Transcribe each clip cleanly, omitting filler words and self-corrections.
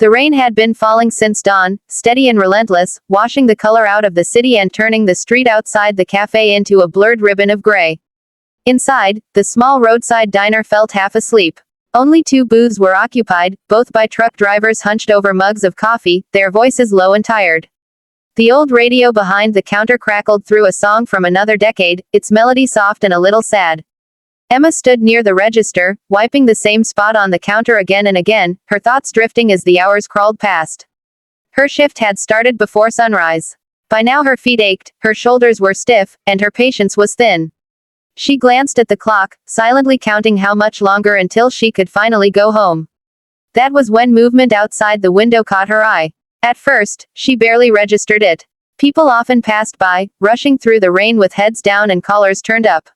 The rain had been falling since dawn, steady and relentless, washing the color out of the city and turning the street outside the cafe into a blurred ribbon of gray. Inside, the small roadside diner felt half asleep. Only 2 booths were occupied, both by truck drivers hunched over mugs of coffee, their voices low and tired. The old radio behind the counter crackled through a song from another decade, its melody soft and a little sad. Emma stood near the register, wiping the same spot on the counter again and again, her thoughts drifting as the hours crawled past. Her shift had started before sunrise. By now her feet ached, her shoulders were stiff, and her patience was thin. She glanced at the clock, silently counting how much longer until she could finally go home. That was when movement outside the window caught her eye. At first, she barely registered it. People often passed by, rushing through the rain with heads down and collars turned up.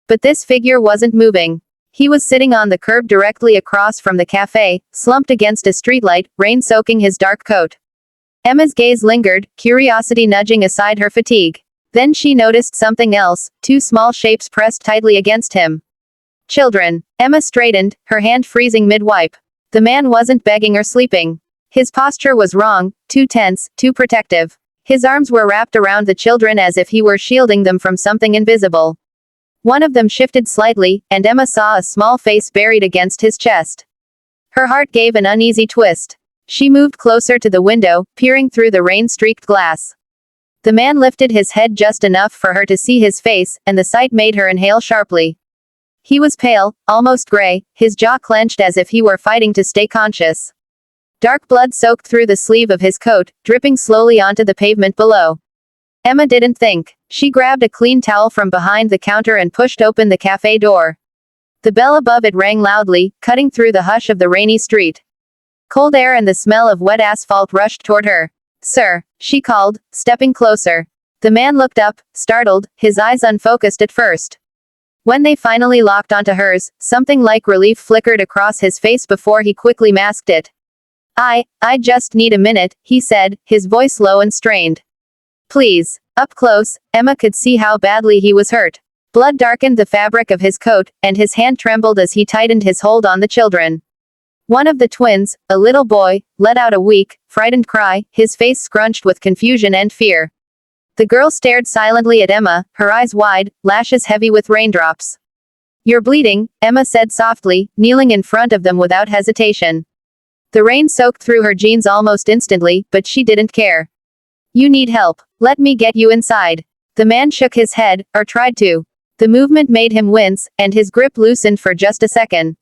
But this figure wasn't moving. He was sitting on the curb directly across from the cafe, slumped against a streetlight, rain soaking his dark coat. Emma's gaze lingered, curiosity nudging aside her fatigue. Then she noticed something else, 2 small shapes pressed tightly against him. Children. Emma straightened, her hand freezing mid-wipe. The man wasn't begging or sleeping. His posture was wrong, too tense, too protective. His arms were wrapped around the children as if he were shielding them from something invisible. One of them shifted slightly, and Emma saw a small face buried against his chest. Her heart gave an uneasy twist. She moved closer to the window, peering through the rain-streaked glass. The man lifted his head just enough for her to see his face, and the sight made her inhale sharply. He was pale, almost gray, his jaw clenched as if he were fighting to stay conscious. Dark blood soaked through the sleeve of his coat, dripping slowly onto the pavement below. Emma didn't think. She grabbed a clean towel from behind the counter and pushed open the cafe door. The bell above it rang loudly, cutting through the hush of the rainy street. Cold air and the smell of wet asphalt rushed toward her. "Sir," she called, stepping closer. The man looked up, startled, his eyes unfocused at first. When they finally locked onto hers, something like relief flickered across his face before he quickly masked it. I just need a minute," he said, his voice low and strained. "Please." Up close, Emma could see how badly he was hurt. Blood darkened the fabric of his coat, and his hand trembled as he tightened his hold on the children. One of the twins, a little boy, let out a weak, frightened cry, his face scrunched with confusion and fear. The girl stared silently at Emma, her eyes wide, lashes heavy with raindrops. "You're bleeding," Emma said softly, kneeling in front of them without hesitation. The rain soaked through her jeans almost instantly, but she didn't care. "You need help. Let me get you inside." The man shook his head, or tried to. The movement made him wince, and his grip loosened for just a second.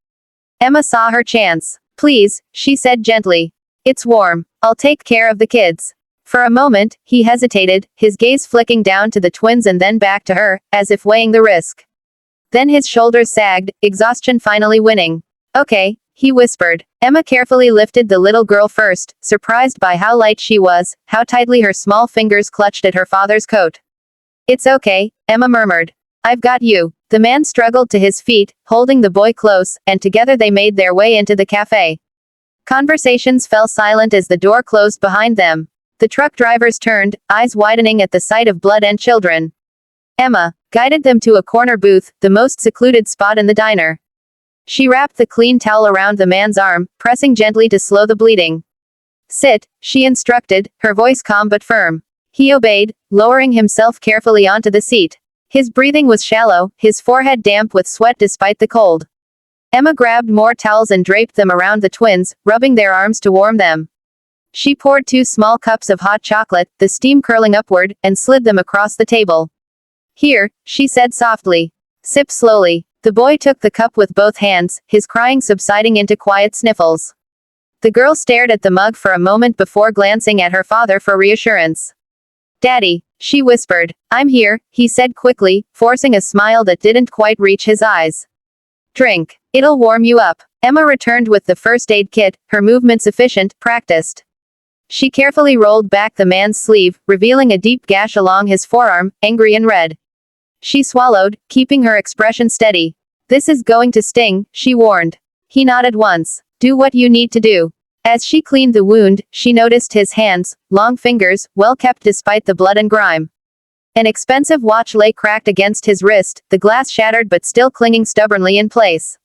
Emma saw her chance. "Please," she said gently. "It's warm. I'll take care of the kids." For a moment, he hesitated, his gaze flicking down to the twins and then back to her, as if weighing the risk. Then his shoulders sagged, exhaustion finally winning. "Okay," he whispered. Emma carefully lifted the little girl first, surprised by how light she was, how tightly her small fingers clutched at her father's coat. "It's okay," Emma murmured. "I've got you." The man struggled to his feet, holding the boy close, and together they made their way into the cafe. Conversations fell silent as the door closed behind them. The truck drivers turned, eyes widening at the sight of blood and children. Emma guided them to a corner booth, the most secluded spot in the diner. She wrapped the clean towel around the man's arm, pressing gently to slow the bleeding. "Sit," she instructed, her voice calm but firm. He obeyed, lowering himself carefully onto the seat. His breathing was shallow, his forehead damp with sweat despite the cold. Emma grabbed more towels and draped them around the twins, rubbing their arms to warm them. She poured 2 small cups of hot chocolate, the steam curling upward, and slid them across the table. "Here," she said softly. "Sip slowly." The boy took the cup with both hands, his crying subsiding into quiet sniffles. The girl stared at the mug for a moment before glancing at her father for reassurance. "Daddy," she whispered. "I'm here," he said quickly, forcing a smile that didn't quite reach his eyes. "Drink. It'll warm you up." Emma returned with the first aid kit, her movements efficient, practiced. She carefully rolled back the man's sleeve, revealing a deep gash along his forearm, angry and red. She swallowed, keeping her expression steady. "This is going to sting," she warned. He nodded once. "Do what you need to do." As she cleaned the wound, she noticed his hands, long fingers, well kept despite the blood and grime. An expensive watch lay cracked against his wrist, the glass shattered but still clinging stubbornly in place.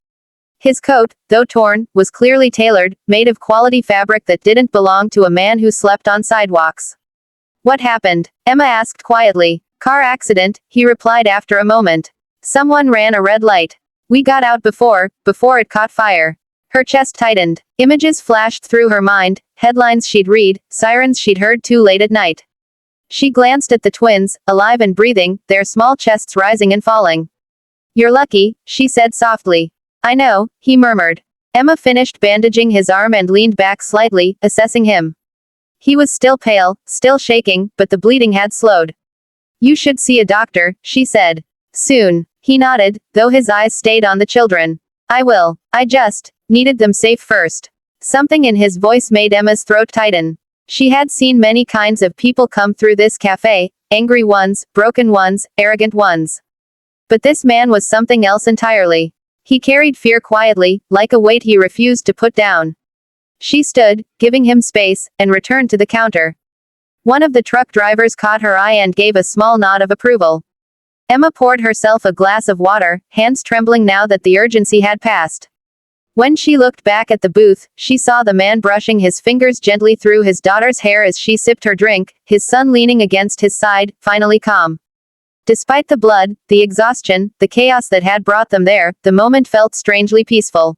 His coat, though torn, was clearly tailored, made of quality fabric that didn't belong to a man who slept on sidewalks. What happened? Emma asked quietly. Car accident, he replied after a moment. Someone ran a red light. We got out before it caught fire. Her chest tightened. Images flashed through her mind, headlines she'd read, sirens she'd heard too late at night. She glanced at the twins, alive and breathing, their small chests rising and falling. You're lucky, she said softly. I know, he murmured. Emma finished bandaging his arm and leaned back slightly, assessing him. He was still pale, still shaking, but the bleeding had slowed. You should see a doctor, she said. Soon. He nodded, though his eyes stayed on the children. I will. I just needed them safe first. Something in his voice made Emma's throat tighten. She had seen many kinds of people come through this cafe, angry ones, broken ones, arrogant ones. But this man was something else entirely. He carried fear quietly, like a weight he refused to put down. She stood, giving him space, and returned to the counter. One of the truck drivers caught her eye and gave a small nod of approval. Emma poured herself a glass of water, hands trembling now that the urgency had passed. When she looked back at the booth, she saw the man brushing his fingers gently through his daughter's hair as she sipped her drink, his son leaning against his side, finally calm. Despite the blood, the exhaustion, the chaos that had brought them there, the moment felt strangely peaceful.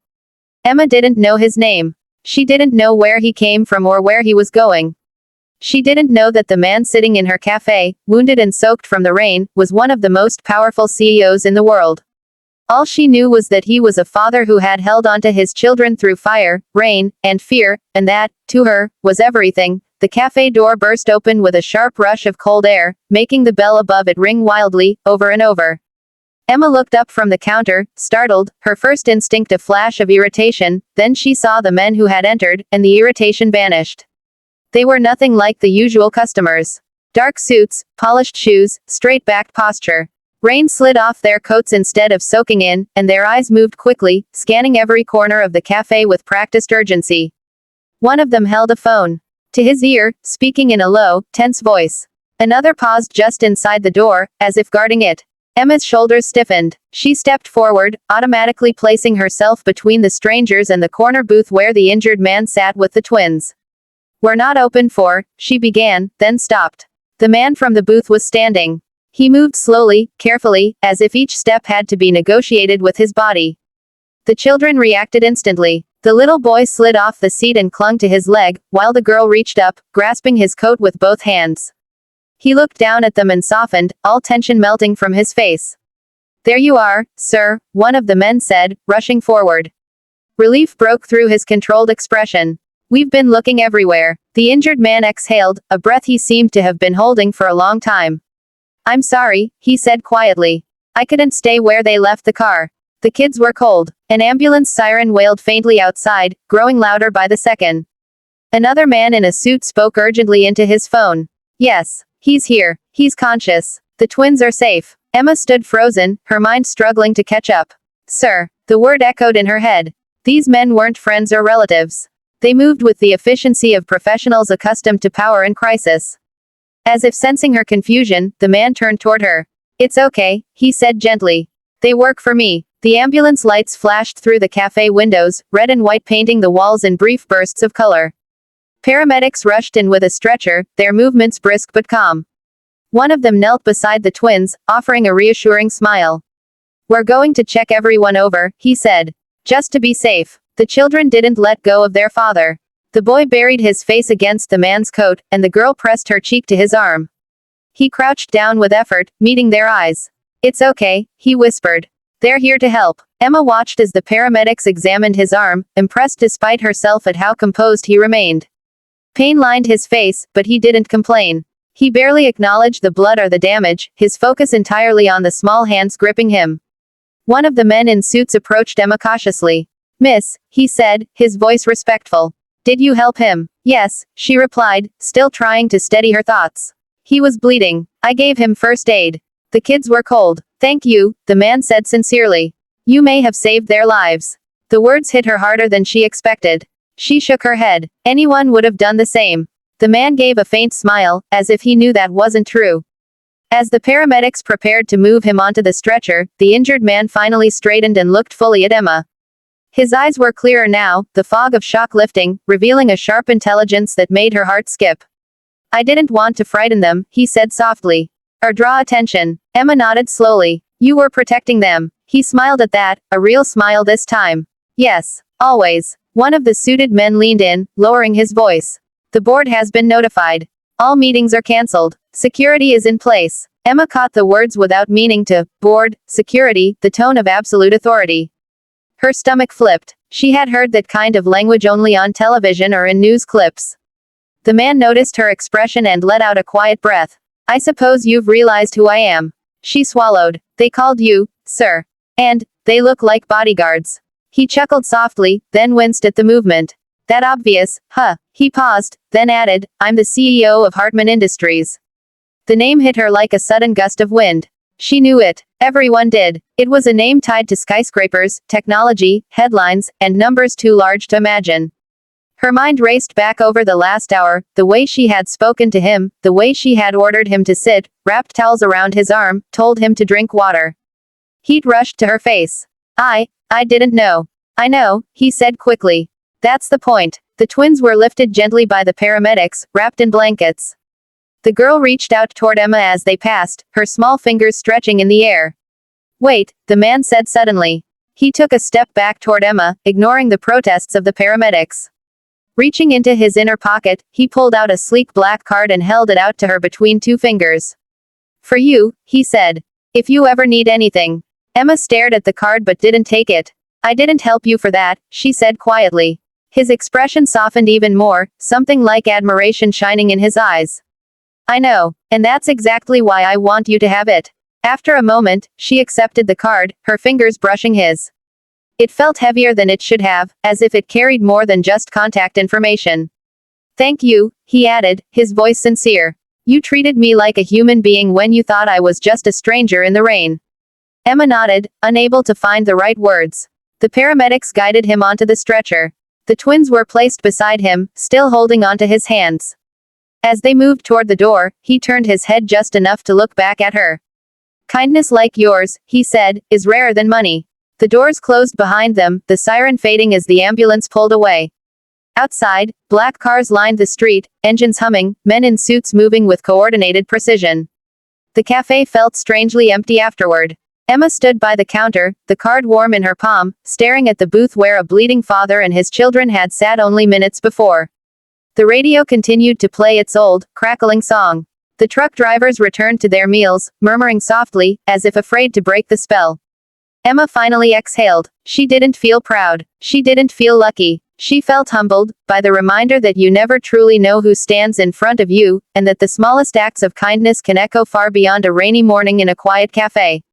Emma didn't know his name. She didn't know where he came from or where he was going. She didn't know that the man sitting in her cafe, wounded and soaked from the rain, was one of the most powerful CEOs in the world. All she knew was that he was a father who had held onto his children through fire, rain, and fear, and that, to her, was everything. The cafe door burst open with a sharp rush of cold air, making the bell above it ring wildly, over and over. Emma looked up from the counter, startled, her first instinct a flash of irritation, then she saw the men who had entered, and the irritation vanished. They were nothing like the usual customers. Dark suits, polished shoes, straight-backed posture. Rain slid off their coats instead of soaking in, and their eyes moved quickly, scanning every corner of the cafe with practiced urgency. One of them held a phone to his ear, speaking in a low, tense voice. Another paused just inside the door, as if guarding it. Emma's shoulders stiffened. She stepped forward, automatically placing herself between the strangers and the corner booth where the injured man sat with the twins. We're not open for, she began, then stopped. The man from the booth was standing. He moved slowly, carefully, as if each step had to be negotiated with his body. The children reacted instantly. The little boy slid off the seat and clung to his leg, while the girl reached up, grasping his coat with both hands. He looked down at them and softened, all tension melting from his face. There you are, sir, one of the men said, rushing forward. Relief broke through his controlled expression. We've been looking everywhere. The injured man exhaled, a breath he seemed to have been holding for a long time. I'm sorry, he said quietly. I couldn't stay where they left the car. The kids were cold. An ambulance siren wailed faintly outside, growing louder by the second. Another man in a suit spoke urgently into his phone. Yes, he's here. He's conscious. The twins are safe. Emma stood frozen, her mind struggling to catch up. Sir. The word echoed in her head. These men weren't friends or relatives. They moved with the efficiency of professionals accustomed to power and crisis. As if sensing her confusion, the man turned toward her. It's okay, he said gently. They work for me. The ambulance lights flashed through the cafe windows, red and white painting the walls in brief bursts of color. Paramedics rushed in with a stretcher, their movements brisk but calm. One of them knelt beside the twins, offering a reassuring smile. We're going to check everyone over, he said. Just to be safe. The children didn't let go of their father. The boy buried his face against the man's coat, and the girl pressed her cheek to his arm. He crouched down with effort, meeting their eyes. It's okay, he whispered. They're here to help. Emma watched as the paramedics examined his arm, impressed despite herself at how composed he remained. Pain lined his face, but he didn't complain. He barely acknowledged the blood or the damage, his focus entirely on the small hands gripping him. One of the men in suits approached Emma cautiously. Miss, he said, his voice respectful. Did you help him? Yes, she replied, still trying to steady her thoughts. He was bleeding. I gave him first aid. The kids were cold. Thank you, the man said sincerely. You may have saved their lives. The words hit her harder than she expected. She shook her head. Anyone would have done the same. The man gave a faint smile, as if he knew that wasn't true. As the paramedics prepared to move him onto the stretcher, the injured man finally straightened and looked fully at Emma. His eyes were clearer now, the fog of shock lifting, revealing a sharp intelligence that made her heart skip. I didn't want to frighten them, he said softly. Or draw attention. Emma nodded slowly. You were protecting them. He smiled at that, a real smile this time. Yes, always. One of the suited men leaned in, lowering his voice. The board has been notified. All meetings are cancelled. Security is in place. Emma caught the words without meaning to. Board, security, the tone of absolute authority. Her stomach flipped. She had heard that kind of language only on television or in news clips. The man noticed her expression and let out a quiet breath. I suppose you've realized who I am. She swallowed. They called you, sir. And, they look like bodyguards. He chuckled softly, then winced at the movement. That obvious, huh? He paused, then added, I'm the CEO of Hartman Industries. The name hit her like a sudden gust of wind. She knew it. Everyone did. It was a name tied to skyscrapers, technology, headlines, and numbers too large to imagine. Her mind raced back over the last hour, the way she had spoken to him, the way she had ordered him to sit, wrapped towels around his arm, told him to drink water. Heat rushed to her face. I didn't know. I know, he said quickly. That's the point. The twins were lifted gently by the paramedics, wrapped in blankets. The girl reached out toward Emma as they passed, her small fingers stretching in the air. Wait, the man said suddenly. He took a step back toward Emma, ignoring the protests of the paramedics. Reaching into his inner pocket, he pulled out a sleek black card and held it out to her between two fingers. For you, he said. If you ever need anything. Emma stared at the card but didn't take it. I didn't help you for that, she said quietly. His expression softened even more, something like admiration shining in his eyes. I know. And that's exactly why I want you to have it. After a moment, she accepted the card, her fingers brushing his. It felt heavier than it should have, as if it carried more than just contact information. Thank you, he added, his voice sincere. You treated me like a human being when you thought I was just a stranger in the rain. Emma nodded, unable to find the right words. The paramedics guided him onto the stretcher. The twins were placed beside him, still holding onto his hands. As they moved toward the door, he turned his head just enough to look back at her. Kindness like yours, he said, is rarer than money. The doors closed behind them, the siren fading as the ambulance pulled away. Outside, black cars lined the street, engines humming, men in suits moving with coordinated precision. The cafe felt strangely empty afterward. Emma stood by the counter, the card warm in her palm, staring at the booth where a bleeding father and his children had sat only minutes before. The radio continued to play its old, crackling song. The truck drivers returned to their meals, murmuring softly, as if afraid to break the spell. Emma finally exhaled. She didn't feel proud. She didn't feel lucky. She felt humbled, by the reminder that you never truly know who stands in front of you, and that the smallest acts of kindness can echo far beyond a rainy morning in a quiet cafe.